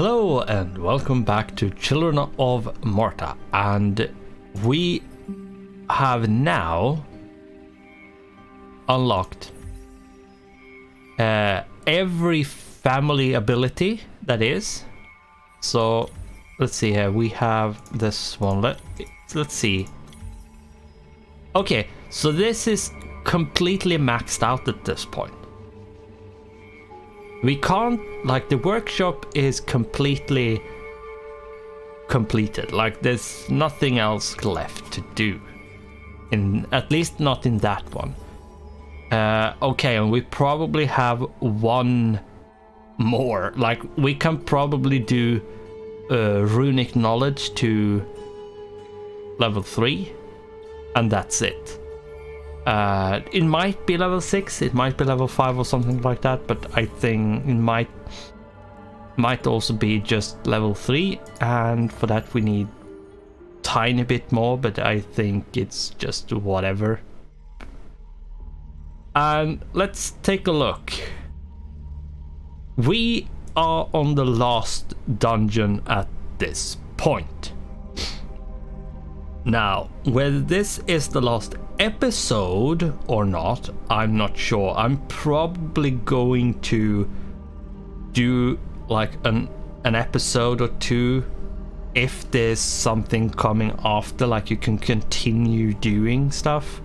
Hello and welcome back to Children of Morta, and we have now unlocked every family ability that is. So let's see here, we have this one. Let's see. Okay, so this is completely maxed out at this point. We can't, like, the workshop is completely completed. Like, there's nothing else left to do, at least not in that one. Okay, and we probably have one more. Like, we can probably do runic knowledge to level 3, and that's it. It might be level 6, it might be level 5 or something like that, but I think it might also be just level 3, and for that we need tiny bit more, but I think it's just whatever. And let's take a look. We are on the last dungeon at this point. Now, whether this is the last episode or not, I'm not sure. I'm probably going to do like an episode or two if there's something coming after, like you can continue doing stuff.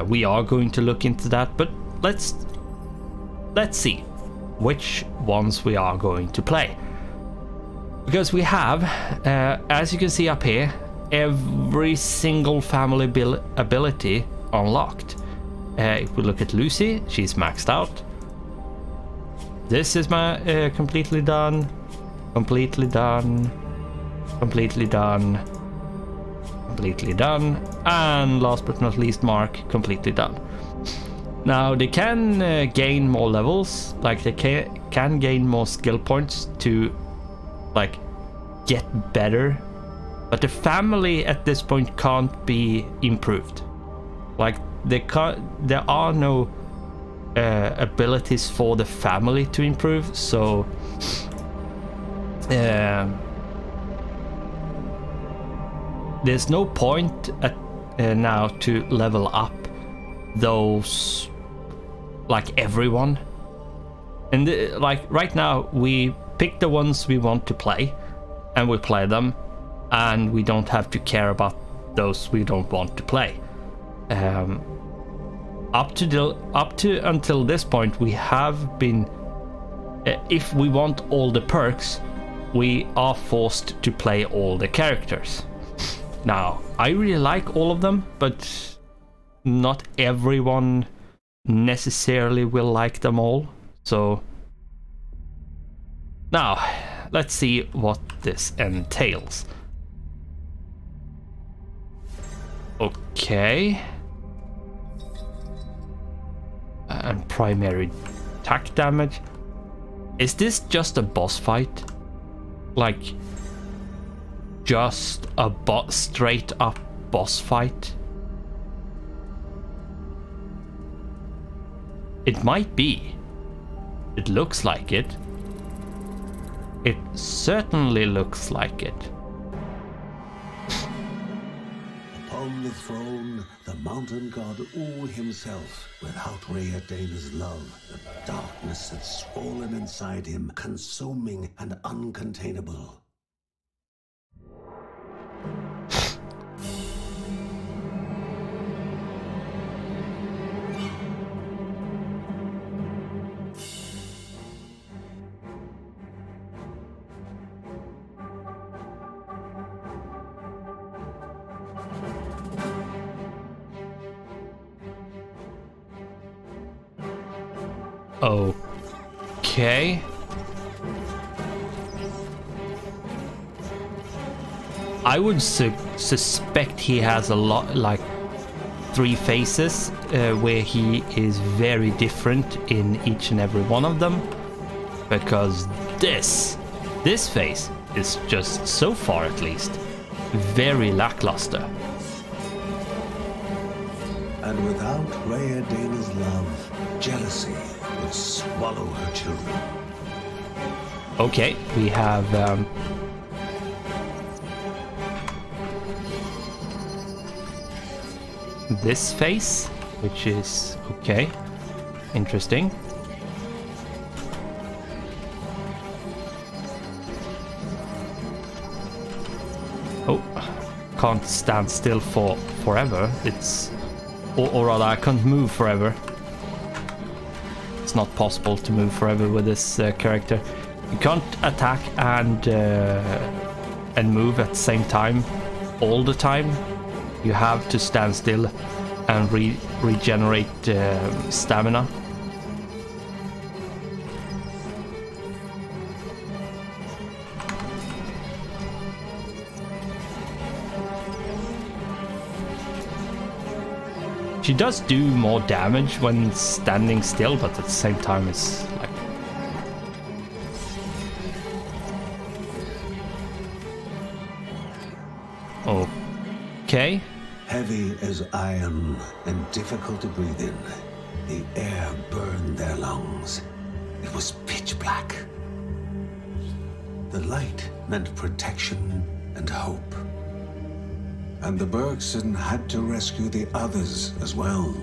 We are going to look into that, but let's see which ones we are going to play, because we have, as you can see up here, every single family ability unlocked. If we look at Lucy, she's maxed out. This is my completely done, completely done, completely done, completely done, and last but not least, Mark, completely done. Now they can gain more levels, like they can gain more skill points to like get better. But the family at this point can't be improved. Like there are no abilities for the family to improve. So there's no point at now to level up those, like everyone. And like right now we pick the ones we want to play, and we play them. And we don't have to care about those we don't want to play. Up to until this point, we have been, if we want all the perks, we are forced to play all the characters. Now, I really like all of them, but not everyone necessarily will like them all. So now, let's see what this entails. Okay. And primary attack damage. Is this just a boss fight? Like, just a straight up boss fight? It might be. It looks like it. It certainly looks like it. On the throne, the mountain god Ul himself, without Rheadena's love, the darkness had swollen inside him, consuming and uncontainable. Okay. I would suspect he has a lot, like 3 faces, where he is very different in each and every one of them, because this face is just, so far at least, very lackluster. And without Rheadena's love, jealousy would swallow her children. Okay, we have this face, which is okay, interesting. Oh, can't stand still for forever. It's, or rather, I can't move forever. It's not possible to move forever with this character. You can't attack and move at the same time all the time. You have to stand still and regenerate stamina. She does do more damage when standing still, but at the same time it's like... Okay. Heavy as iron and difficult to breathe in, the air burned their lungs. It was pitch black. The light meant protection and hope. And the Bergsons had to rescue the others as well.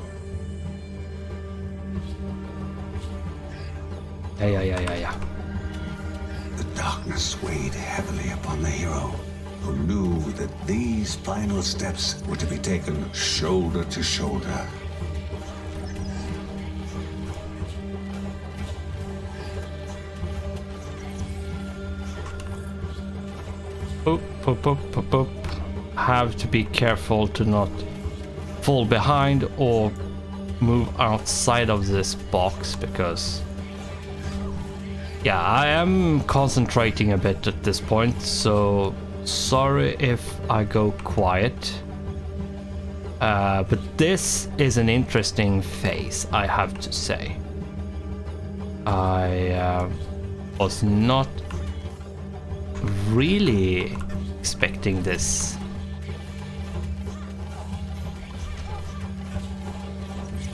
Yeah. The darkness weighed heavily upon the hero, who knew that these final steps were to be taken shoulder to shoulder. Up. Have to be careful to not fall behind or move outside of this box, because yeah, I am concentrating a bit at this point, so sorry if I go quiet. But this is an interesting phase, I have to say. I was not really expecting this.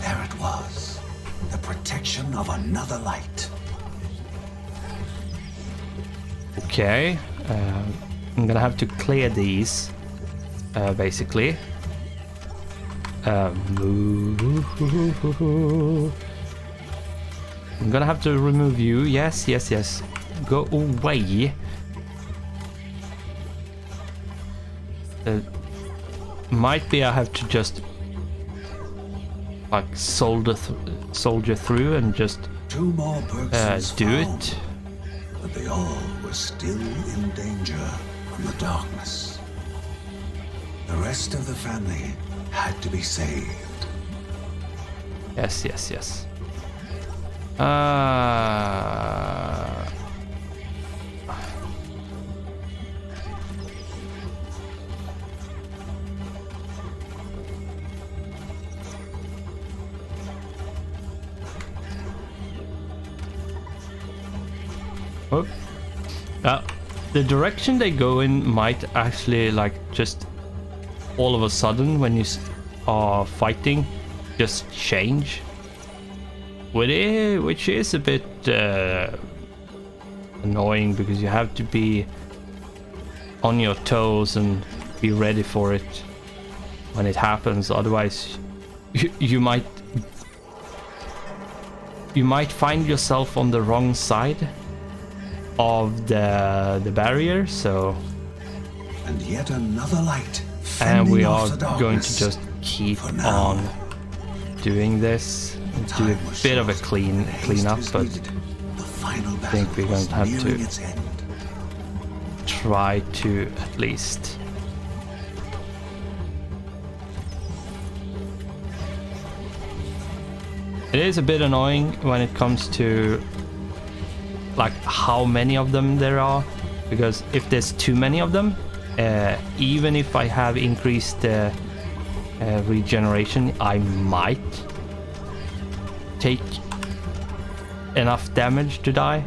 There it was, the protection of another light. Okay, I'm gonna have to clear these, basically. Move. I'm gonna have to remove you. Yes. Go away. Might be I have to just like soldier through and just Two more Bergsons do found, it. but they all were still in danger from the darkness. The rest of the family had to be saved. Yes. Oh. The direction they go in might actually, like, just all of a sudden when you are fighting, just change. Which is a bit annoying, because you have to be on your toes and be ready for it when it happens. Otherwise, you might find yourself on the wrong side of the barrier. So, and yet another light, and we are the going to just keep on doing this, do a bit of a clean up, but I think we're going to have to try to at least. It is a bit annoying when it comes to like how many of them there are, because if there's too many of them, even if I have increased regeneration, I might take enough damage to die.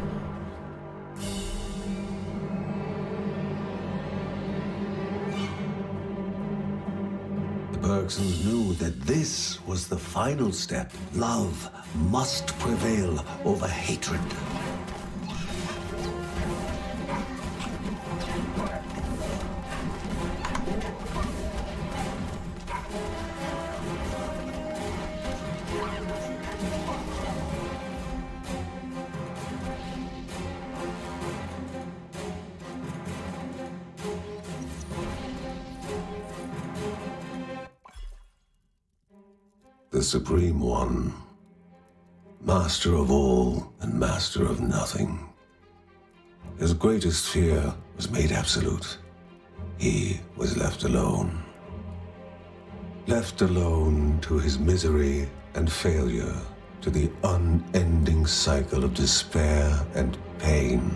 The Bergsons knew that this was the final step. Love must prevail over hatred. Supreme One, master of all and master of nothing. His greatest fear was made absolute. He was left alone. Left alone to his misery and failure, to the unending cycle of despair and pain.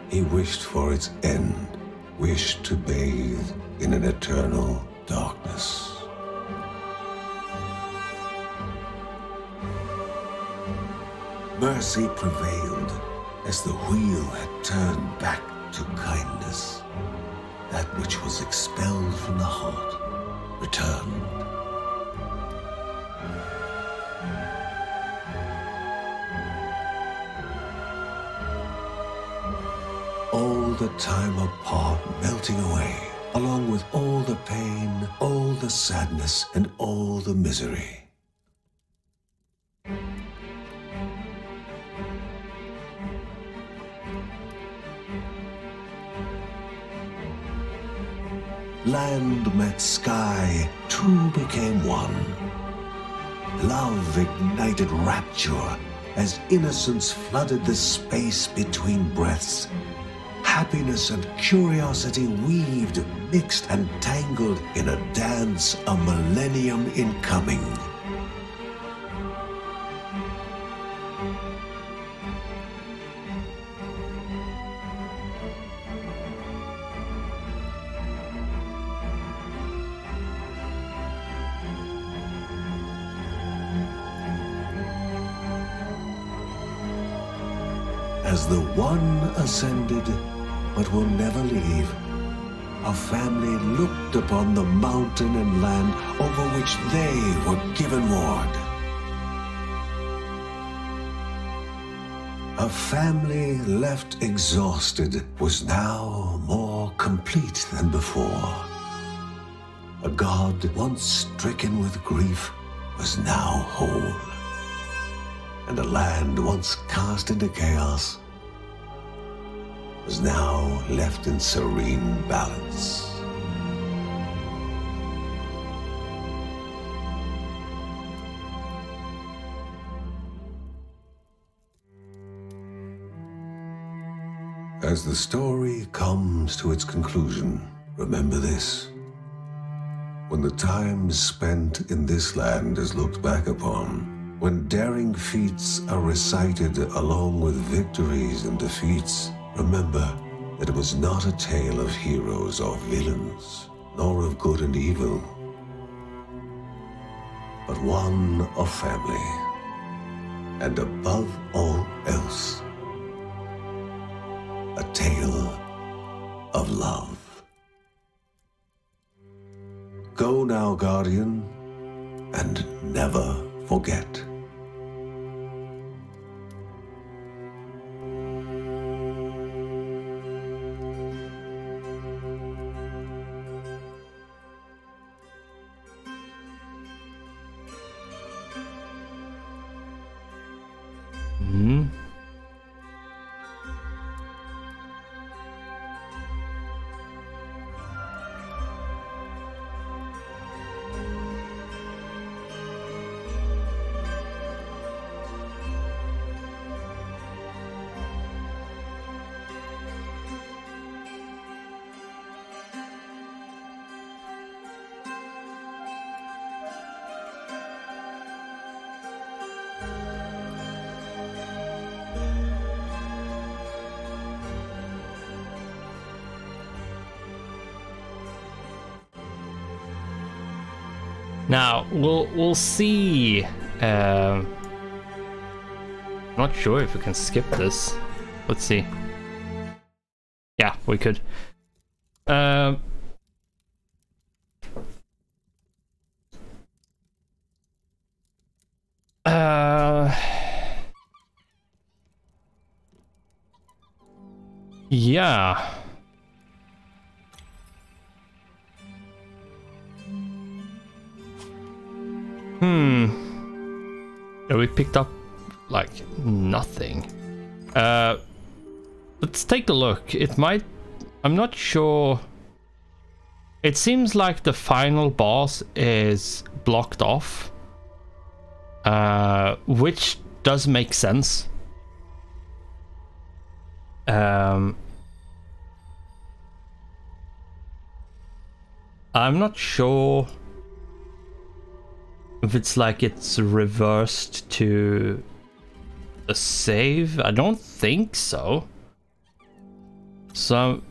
He wished for its end, wished to bathe in an eternal darkness. Mercy prevailed as the wheel had turned back to kindness. That which was expelled from the heart returned. All the time apart melting away, along with all the pain, all the sadness, and all the misery. Land met sky, two became one. Love ignited rapture as innocence flooded the space between breaths. Happiness and curiosity weaved, mixed, and tangled in a dance, a millennium in coming. As the one ascended, but will never leave, our family looked upon the mountain and land over which they were given ward. A family left exhausted was now more complete than before. A god once stricken with grief was now whole. And a land once cast into chaos was now left in serene balance. As the story comes to its conclusion, remember this. When the time spent in this land is looked back upon, when daring feats are recited along with victories and defeats, remember that it was not a tale of heroes or villains, nor of good and evil, but one of family, and above all else, a tale of love. Go now, Guardian, and never forget. Now we'll see. Not sure if we can skip this. Let's see. Yeah, we could. Yeah. Yeah, we picked up like nothing. Let's take a look. It might... I'm not sure. It seems like the final boss is blocked off. which does make sense. I'm not sure if it's like it's reversed to a save. I don't think so. So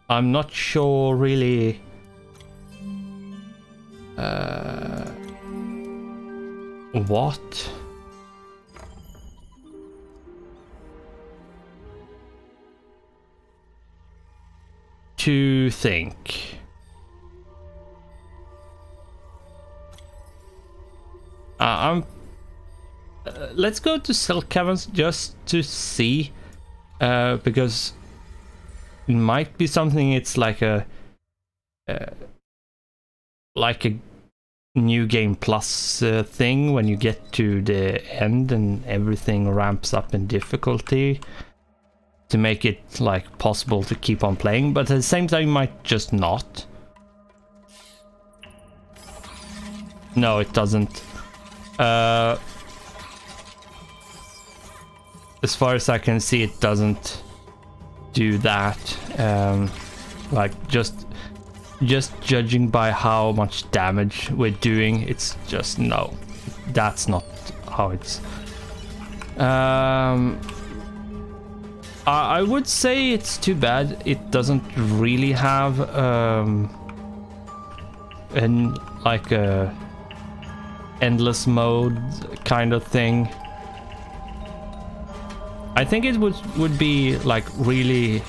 I'm not sure really what to think. Let's go to Silk Caverns just to see, because it might be something. It's like a new game plus thing when you get to the end and everything ramps up in difficulty to make it like possible to keep on playing, but at the same time you might just not. No, it doesn't. As far as I can see, it doesn't do that. Like just judging by how much damage we're doing, it's just no. That's not how it's. I would say it's too bad it doesn't really have like a endless mode kind of thing. I think it would be like really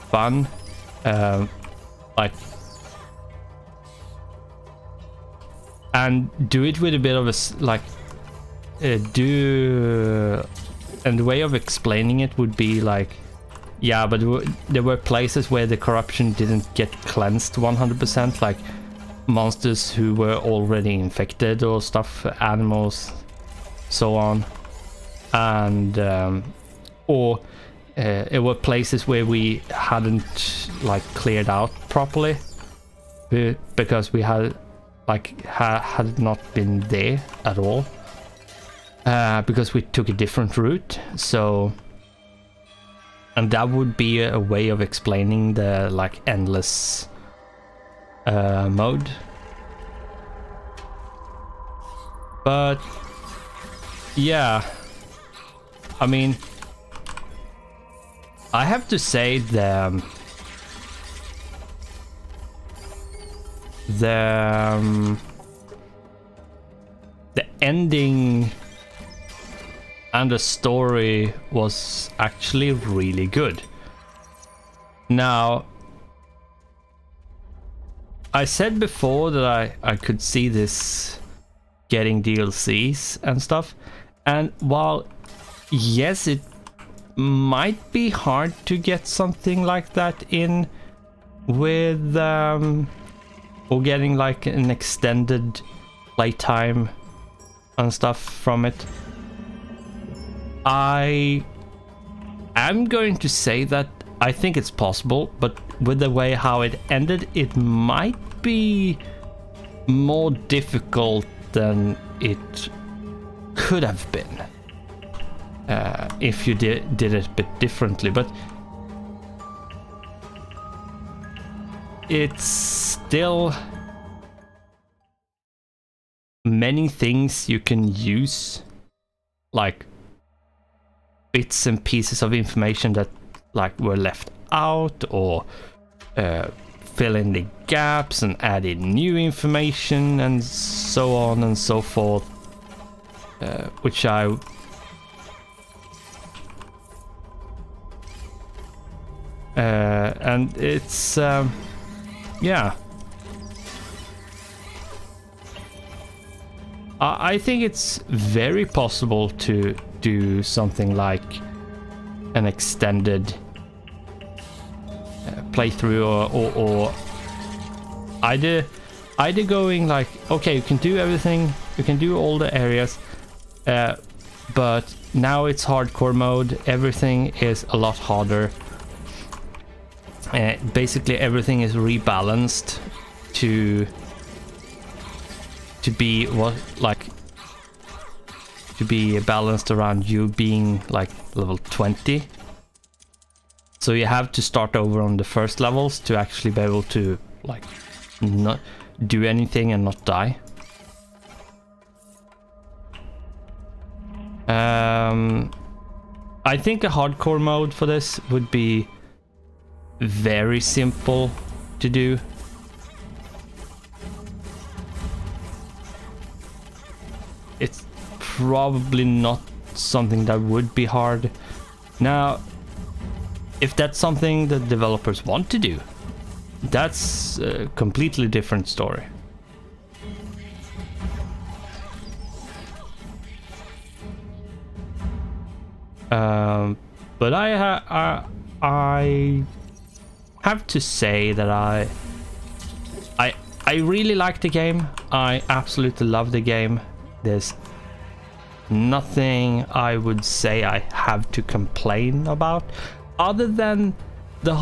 fun, like, and do it with a bit of a and the way of explaining it would be like, yeah, but there were places where the corruption didn't get cleansed 100%, like monsters who were already infected or stuff, animals, so on. And or it were places where we hadn't like cleared out properly because we had like had not been there at all, because we took a different route. So, and that would be a way of explaining the like endless mode. But yeah, I mean, I have to say the ending and the story was actually really good. Now, I said before that I could see this getting DLCs and stuff, and while yes, it might be hard to get something like that in with or getting like an extended playtime and stuff from it, I am going to say that I think it's possible, but with the way how it ended, it might be more difficult than it could have been if you did it a bit differently. But it's still many things you can use, like bits and pieces of information that like were left out, or fill in the gaps and add in new information and so on and so forth, which I and it's yeah, I think it's very possible to do something like an extended playthrough, or either going like, okay, you can do everything, you can do all the areas, but now it's hardcore mode, everything is a lot harder. Basically everything is rebalanced to to be to be balanced around you being like level 20. So you have to start over on the first levels to actually be able to like not do anything and not die. I think a hardcore mode for this would be very simple to do. It's probably not something that would be hard. Now, if that's something that developers want to do, that's a completely different story. But I have to say that I really like the game. I absolutely love the game. There's nothing I would say I have to complain about, other than the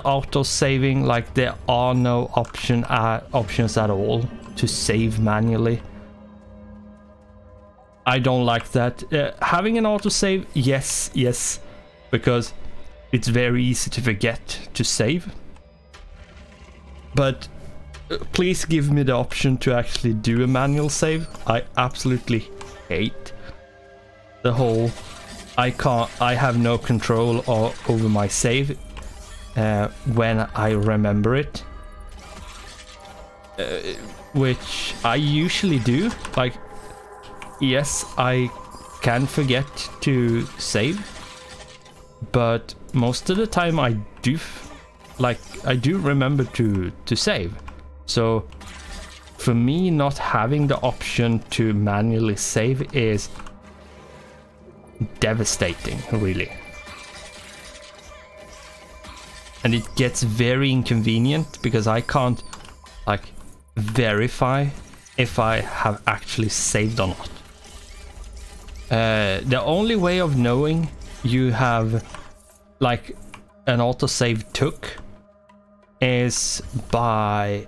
auto saving. Like, there are no options at all to save manually. I don't like that. Having an autosave, yes, because it's very easy to forget to save. But please give me the option to actually do a manual save. I absolutely hate the whole I have no control over my save when I remember it. Which I usually do. Like, yes, I can forget to save, but most of the time I do remember to save. So for me, not having the option to manually save is devastating, really. And it gets very inconvenient because I can't like verify if I have actually saved or not. The only way of knowing you have like an autosave took is by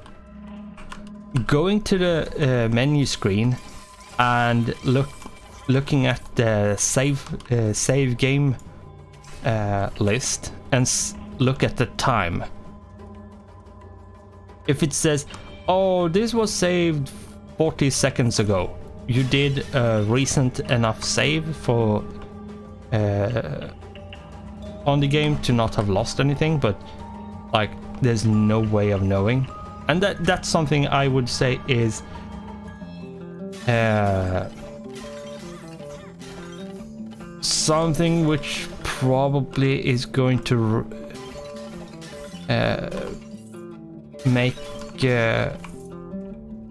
going to the menu screen and looking at the save game list and look at the time. If it says, oh, this was saved 40 seconds ago, you did a recent enough save for on the game to not have lost anything, but like there's no way of knowing. And that's something I would say is something which probably is going to make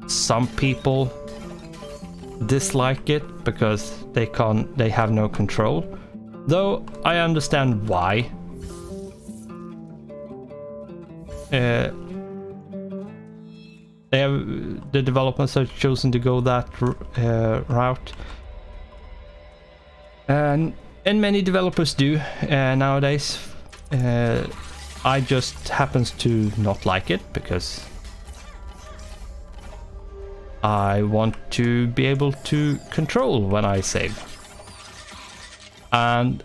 some people dislike it because they have no control. Though I understand why. The developers have chosen to go that route, and many developers do nowadays. I just happens to not like it because I want to be able to control when I save. And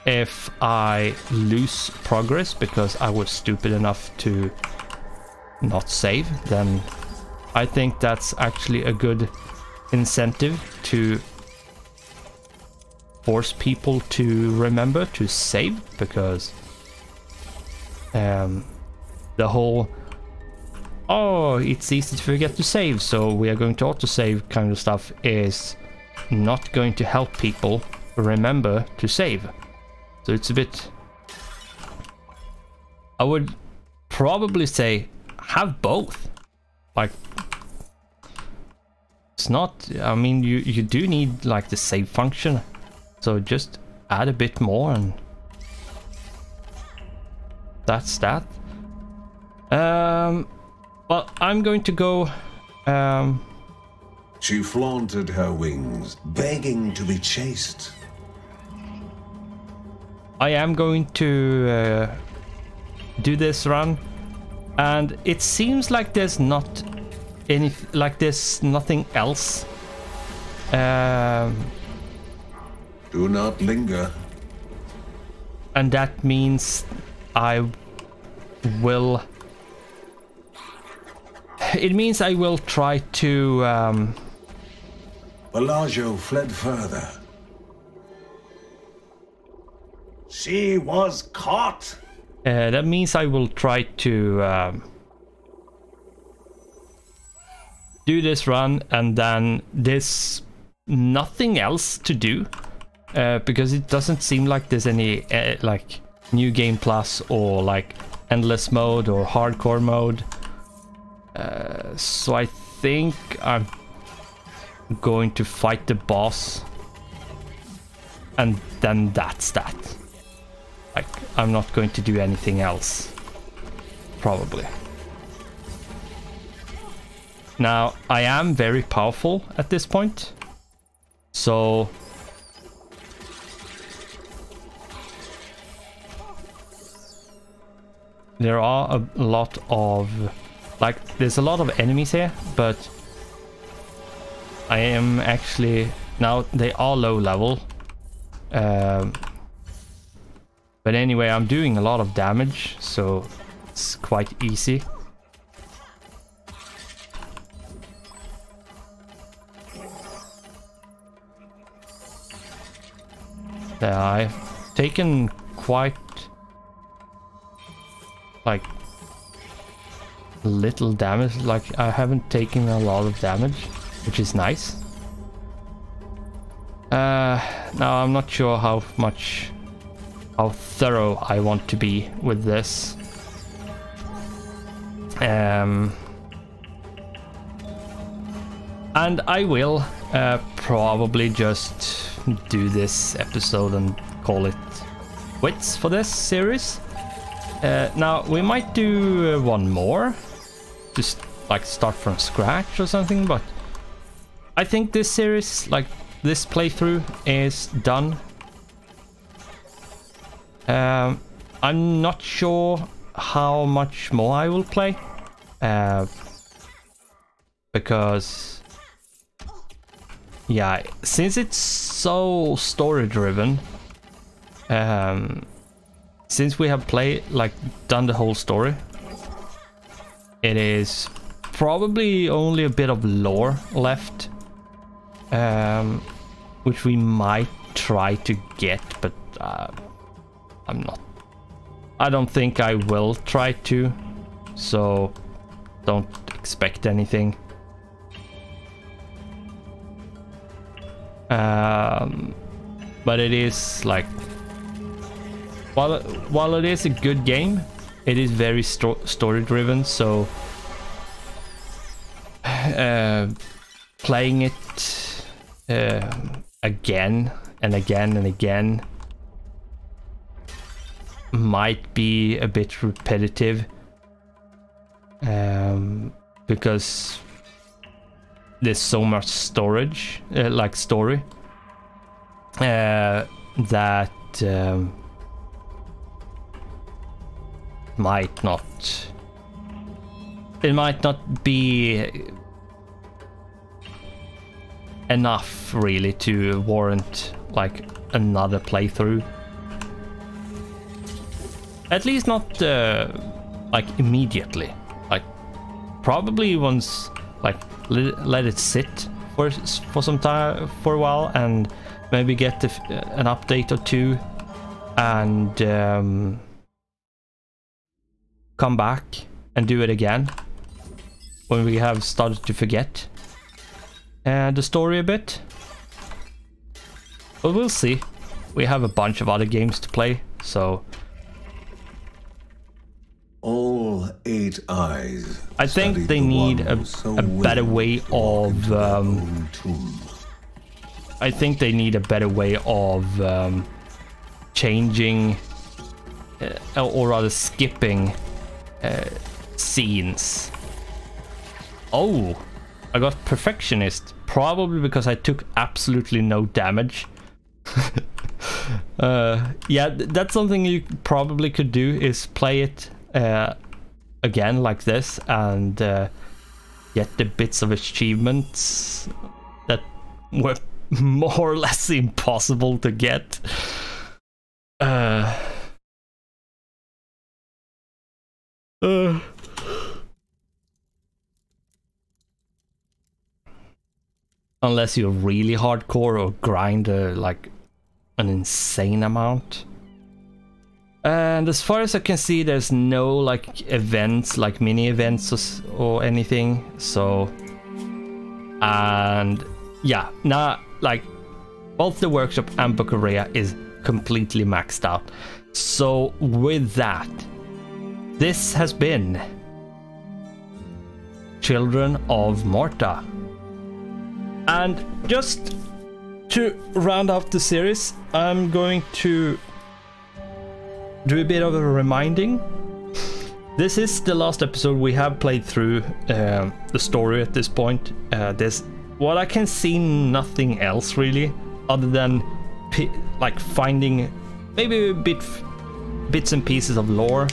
if I lose progress because I was stupid enough to not save, then I think that's actually a good incentive to force people to remember to save, because the whole oh, it's easy to forget to save, so we are going to autosave kind of stuff is not going to help people remember to save. So it's a bit, I would probably say have both. Like, it's not, I mean, you do need like the save function, so just add a bit more and that's that. Well, I'm going to go. She flaunted her wings, begging to be chased. I am going to do this run. And it seems like there's not any, like there's nothing else. Do not linger. And that means I will... It means I will try to... Bellagio fled further. She was caught! that means I will try to do this run, and then there's nothing else to do because it doesn't seem like there's any like new game plus or like endless mode or hardcore mode. So I think I'm going to fight the boss, and then that's that. Like, I'm not going to do anything else, probably. Now, I am very powerful at this point, so there are a lot of, like, there's a lot of enemies here, but I am actually, now they are low level. But anyway, I'm doing a lot of damage, so it's quite easy. I've taken quite like little damage, like I haven't taken a lot of damage, which is nice. Now I'm not sure how thorough I want to be with this. And I will probably just do this episode and call it quits for this series. Now we might do one more, just like start from scratch or something, but I think this series, like this playthrough, is done. I'm not sure how much more I will play, because yeah, since it's so story driven, since we have done the whole story, it is probably only a bit of lore left, which we might try to get, but I don't think I will try to, so don't expect anything. But it is like, while it is a good game, it is very story driven, so playing it again and again and again might be a bit repetitive, because there's so much storage, like story, that might not be enough really to warrant like another playthrough. At least not like immediately. Like probably once, like let it sit for some time, for a while, and maybe get an update or two, and come back and do it again when we have started to forget the story a bit. But we'll see. We have a bunch of other games to play, so all 8 eyes. I think they need a better way of I think they need a better way of changing or rather skipping scenes. Oh, I got Perfectionist, probably because I took absolutely no damage. Yeah, that's something you probably could do, is play it again like this and get the bits of achievements that were more or less impossible to get. Unless you're really hardcore or grind like an insane amount. And as far as I can see, there's no like events, like mini events or anything. So, and yeah, now like both the workshop and Book of Rhea is completely maxed out. So with that, this has been Children of Morta. And just to round out the series, I'm going to do a bit of a reminding. This is the last episode. We have played through the story at this point. There's, what I can see, nothing else really, other than like finding maybe bits and pieces of lore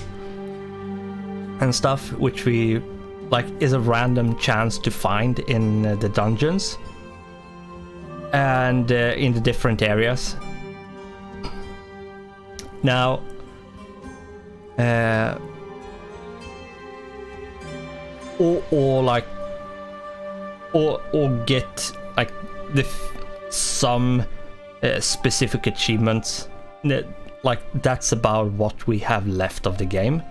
and stuff, which we like is a random chance to find in the dungeons and in the different areas. Now, or get like some specific achievements. Like that's about what we have left of the game.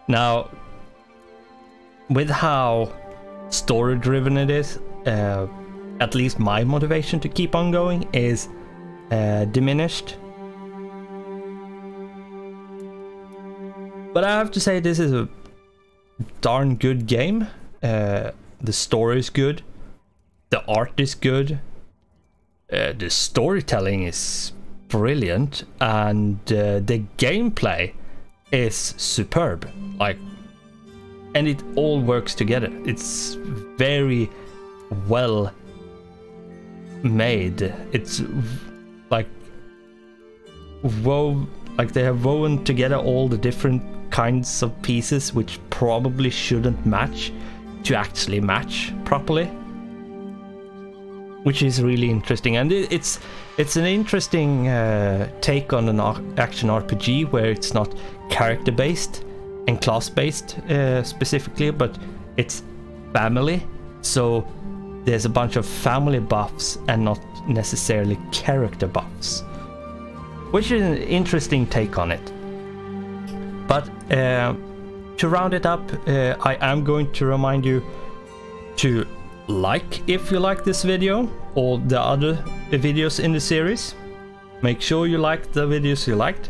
Now, with how story driven it is, at least my motivation to keep on going is diminished. But I have to say, this is a darn good game. The story is good, the art is good, the storytelling is brilliant, and the gameplay is superb. Like, and it all works together. It's very well made. It's like they have woven together all the different kinds of pieces which probably shouldn't match to actually match properly, which is really interesting. And it's an interesting take on an action RPG where it's not character based and class based specifically, but it's family, so there's a bunch of family buffs and not necessarily character buffs, which is an interesting take on it. But to round it up, I am going to remind you to like if you like this video or the other videos in the series. Make sure you like the videos you liked.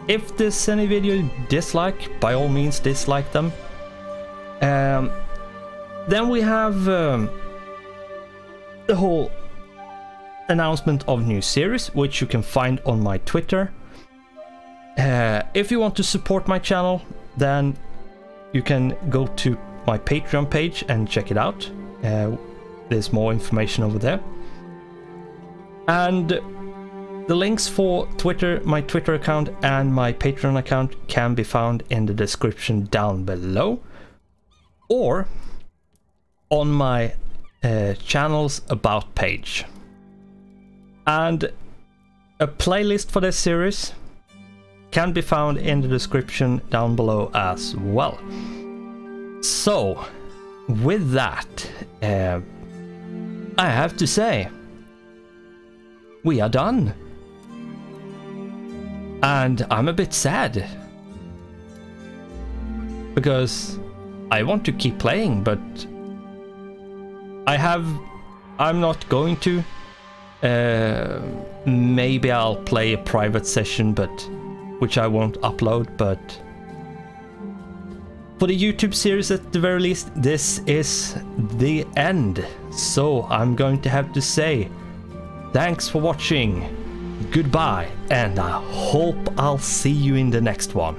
If there's any video you dislike, by all means dislike them. Then we have the whole announcement of new series, which you can find on my Twitter. If you want to support my channel, then you can go to my Patreon page and check it out. There's more information over there. And the links for Twitter, my Twitter account and my Patreon account can be found in the description down below, or on my channel's about page. And a playlist for this series can be found in the description down below as well. So, with that, I have to say, we are done. And I'm a bit sad, because I want to keep playing, but I'm not going to. Maybe I'll play a private session, but which I won't upload. But for the YouTube series, at the very least, this is the end. So I'm going to have to say thanks for watching, goodbye, and I hope I'll see you in the next one.